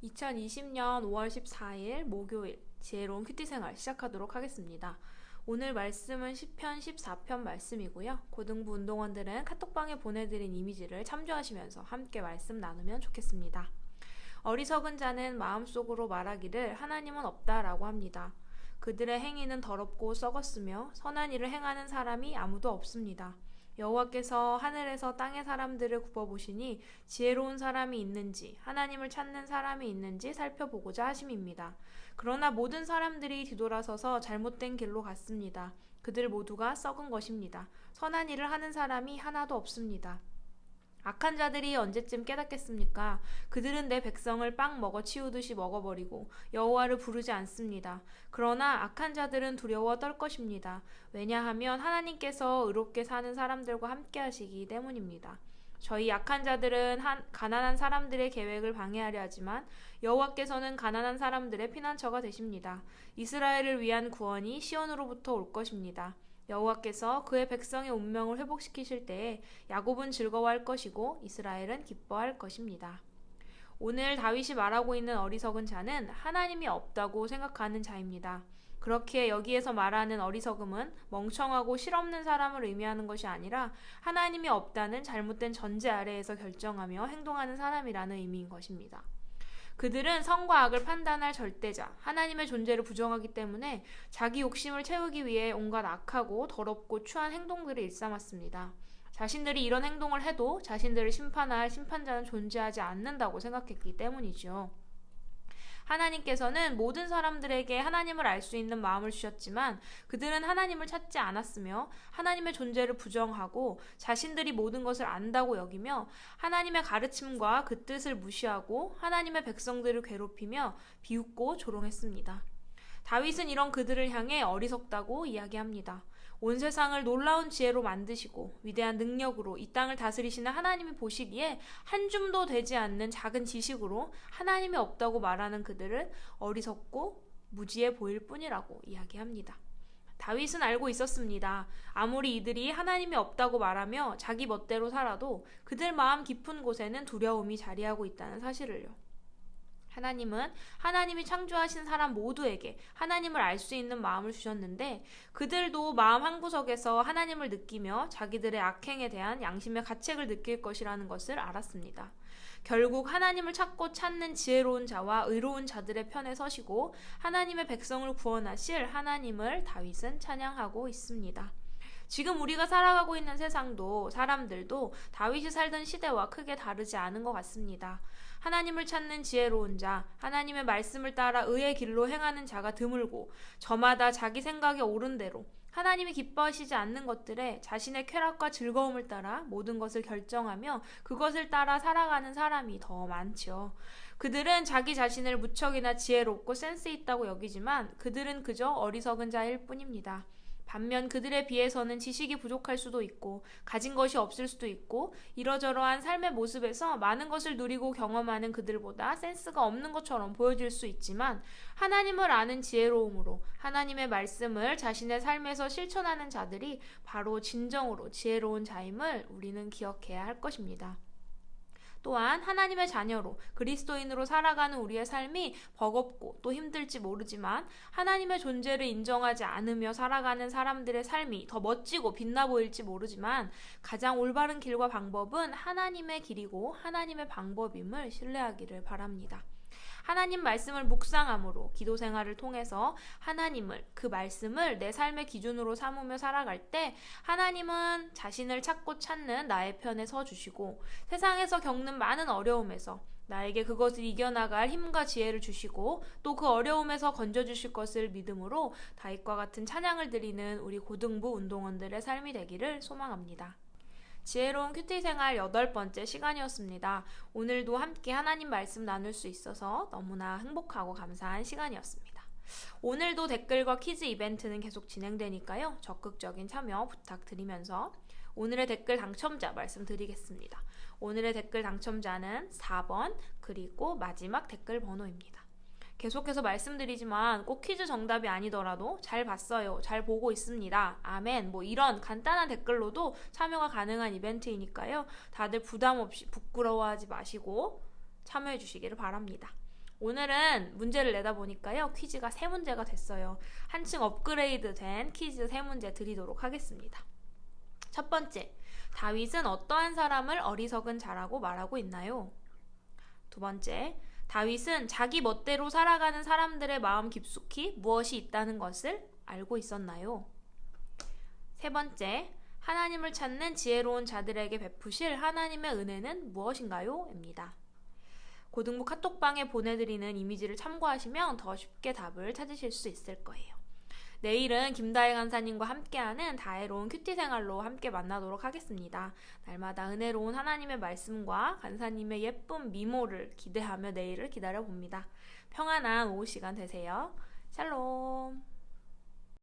2020년 5월 14일 목요일 지혜로운 큐티 생활 시작하도록 하겠습니다. 오늘 말씀은 시편 14편 말씀이고요. 고등부 운동원들은 카톡방에 보내드린 이미지를 참조하시면서 함께 말씀 나누면 좋겠습니다. 어리석은 자는 마음속으로 말하기를 하나님은 없다라고 합니다. 그들의 행위는 더럽고 썩었으며 선한 일을 행하는 사람이 아무도 없습니다. 여호와께서 하늘에서 땅의 사람들을 굽어보시니 지혜로운 사람이 있는지 하나님을 찾는 사람이 있는지 살펴보고자 하심입니다. 그러나 모든 사람들이 뒤돌아서서 잘못된 길로 갔습니다. 그들 모두가 썩은 것입니다. 선한 일을 하는 사람이 하나도 없습니다. 악한 자들이 언제쯤 깨닫겠습니까? 그들은 내 백성을 빵 먹어 치우듯이 먹어버리고 여호와를 부르지 않습니다. 그러나 악한 자들은 두려워 떨 것입니다. 왜냐하면 하나님께서 의롭게 사는 사람들과 함께 하시기 때문입니다. 저희 약한 자들은 가난한 사람들의 계획을 방해하려 하지만 여호와께서는 가난한 사람들의 피난처가 되십니다. 이스라엘을 위한 구원이 시온으로부터 올 것입니다. 여호와께서 그의 백성의 운명을 회복시키실 때에 야곱은 즐거워할 것이고 이스라엘은 기뻐할 것입니다. 오늘 다윗이 말하고 있는 어리석은 자는 하나님이 없다고 생각하는 자입니다. 그렇게 여기에서 말하는 어리석음은 멍청하고 실없는 사람을 의미하는 것이 아니라 하나님이 없다는 잘못된 전제 아래에서 결정하며 행동하는 사람이라는 의미인 것입니다. 그들은 선과 악을 판단할 절대자, 하나님의 존재를 부정하기 때문에 자기 욕심을 채우기 위해 온갖 악하고 더럽고 추한 행동들을 일삼았습니다. 자신들이 이런 행동을 해도 자신들을 심판할 심판자는 존재하지 않는다고 생각했기 때문이죠. 하나님께서는 모든 사람들에게 하나님을 알 수 있는 마음을 주셨지만 그들은 하나님을 찾지 않았으며 하나님의 존재를 부정하고 자신들이 모든 것을 안다고 여기며 하나님의 가르침과 그 뜻을 무시하고 하나님의 백성들을 괴롭히며 비웃고 조롱했습니다. 다윗은 이런 그들을 향해 어리석다고 이야기합니다. 온 세상을 놀라운 지혜로 만드시고 위대한 능력으로 이 땅을 다스리시는 하나님이 보시기에 한 줌도 되지 않는 작은 지식으로 하나님이 없다고 말하는 그들은 어리석고 무지해 보일 뿐이라고 이야기합니다. 다윗은 알고 있었습니다. 아무리 이들이 하나님이 없다고 말하며 자기 멋대로 살아도 그들 마음 깊은 곳에는 두려움이 자리하고 있다는 사실을요. 하나님은 하나님이 창조하신 사람 모두에게 하나님을 알 수 있는 마음을 주셨는데 그들도 마음 한구석에서 하나님을 느끼며 자기들의 악행에 대한 양심의 가책을 느낄 것이라는 것을 알았습니다. 결국 하나님을 찾고 찾는 지혜로운 자와 의로운 자들의 편에 서시고 하나님의 백성을 구원하실 하나님을 다윗은 찬양하고 있습니다. 지금 우리가 살아가고 있는 세상도 사람들도 다윗이 살던 시대와 크게 다르지 않은 것 같습니다. 하나님을 찾는 지혜로운 자, 하나님의 말씀을 따라 의의 길로 행하는 자가 드물고 저마다 자기 생각에 옳은 대로 하나님이 기뻐하시지 않는 것들에 자신의 쾌락과 즐거움을 따라 모든 것을 결정하며 그것을 따라 살아가는 사람이 더 많죠. 그들은 자기 자신을 무척이나 지혜롭고 센스 있다고 여기지만 그들은 그저 어리석은 자일 뿐입니다. 반면 그들에 비해서는 지식이 부족할 수도 있고 가진 것이 없을 수도 있고 이러저러한 삶의 모습에서 많은 것을 누리고 경험하는 그들보다 센스가 없는 것처럼 보여질 수 있지만 하나님을 아는 지혜로움으로 하나님의 말씀을 자신의 삶에서 실천하는 자들이 바로 진정으로 지혜로운 자임을 우리는 기억해야 할 것입니다. 또한 하나님의 자녀로 그리스도인으로 살아가는 우리의 삶이 버겁고 또 힘들지 모르지만 하나님의 존재를 인정하지 않으며 살아가는 사람들의 삶이 더 멋지고 빛나 보일지 모르지만 가장 올바른 길과 방법은 하나님의 길이고 하나님의 방법임을 신뢰하기를 바랍니다. 하나님 말씀을 묵상함으로 기도 생활을 통해서 하나님을, 그 말씀을 내 삶의 기준으로 삼으며 살아갈 때 하나님은 자신을 찾고 찾는 나의 편에 서주시고 세상에서 겪는 많은 어려움에서 나에게 그것을 이겨나갈 힘과 지혜를 주시고 또 그 어려움에서 건져주실 것을 믿음으로 다윗과 같은 찬양을 드리는 우리 고등부 운동원들의 삶이 되기를 소망합니다. 지혜로운 큐티 생활 8번째 시간이었습니다. 오늘도 함께 하나님 말씀 나눌 수 있어서 너무나 행복하고 감사한 시간이었습니다. 오늘도 댓글과 퀴즈 이벤트는 계속 진행되니까요. 적극적인 참여 부탁드리면서 오늘의 댓글 당첨자 말씀드리겠습니다. 오늘의 댓글 당첨자는 4번 그리고 마지막 댓글 번호입니다. 계속해서 말씀드리지만 꼭 퀴즈 정답이 아니더라도 잘 봤어요, 잘 보고 있습니다, 아멘, 이런 간단한 댓글로도 참여가 가능한 이벤트이니까요. 다들 부담 없이 부끄러워하지 마시고 참여해 주시기를 바랍니다. 오늘은 문제를 내다 보니까요. 퀴즈가 3문제가 됐어요. 한층 업그레이드 된 퀴즈 3문제 드리도록 하겠습니다. 첫 번째, 다윗은 어떠한 사람을 어리석은 자라고 말하고 있나요? 두 번째, 다윗은 자기 멋대로 살아가는 사람들의 마음 깊숙이 무엇이 있다는 것을 알고 있었나요? 세 번째, 하나님을 찾는 지혜로운 자들에게 베푸실 하나님의 은혜는 무엇인가요? 입니다. 고등부 카톡방에 보내드리는 이미지를 참고하시면 더 쉽게 답을 찾으실 수 있을 거예요. 내일은 김다혜 강사님과 함께하는 다혜로운 큐티 생활로 함께 만나도록 하겠습니다. 날마다 은혜로운 하나님의 말씀과 간사님의 예쁜 미모를 기대하며 내일을 기다려봅니다. 평안한 오후 시간 되세요. 샬롬.